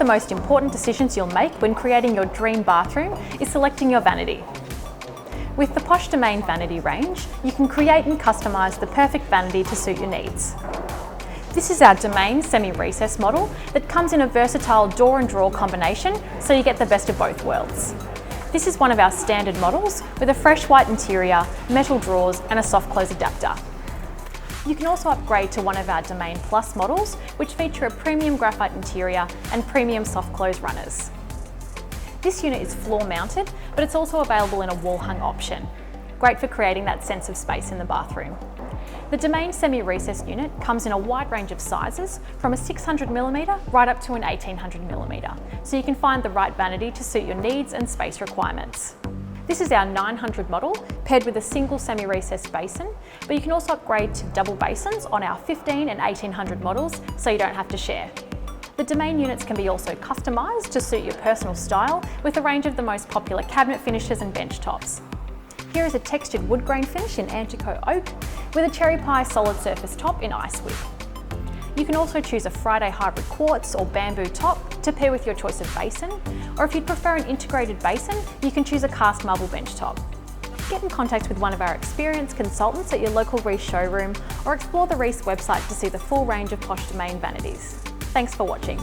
most important decisions you'll make when creating your dream bathroom is selecting your vanity. With the Posh Domaine Vanity range, you can create and customise the perfect vanity to suit your needs. This is our Domaine semi-recessed model that comes in a versatile door and drawer combination, so you get the best of both worlds. This is one of our standard models with a fresh white interior, metal drawers and a soft close adapter. You can also upgrade to one of our Domaine Plus models, which feature a premium graphite interior and premium soft close runners. This unit is floor mounted, but it's also available in a wall hung option. Great for creating that sense of space in the bathroom. The Domaine semi-recessed unit comes in a wide range of sizes, from a 600mm right up to an 1800mm, so you can find the right vanity to suit your needs and space requirements. This is our 900 model, paired with a single semi-recessed basin, but you can also upgrade to double basins on our 15 and 1800 models, so you don't have to share. The Domaine units can be also customised to suit your personal style with a range of the most popular cabinet finishes and bench tops. Here is a textured wood grain finish in Antico Oak with a cherry pie solid surface top in Icewood. You can also choose a Friday hybrid quartz or bamboo top to pair with your choice of basin, or if you'd prefer an integrated basin, you can choose a cast marble bench top. Get in contact with one of our experienced consultants at your local Reece showroom, or explore the Reece website to see the full range of Posh Domaine vanities. Thanks for watching.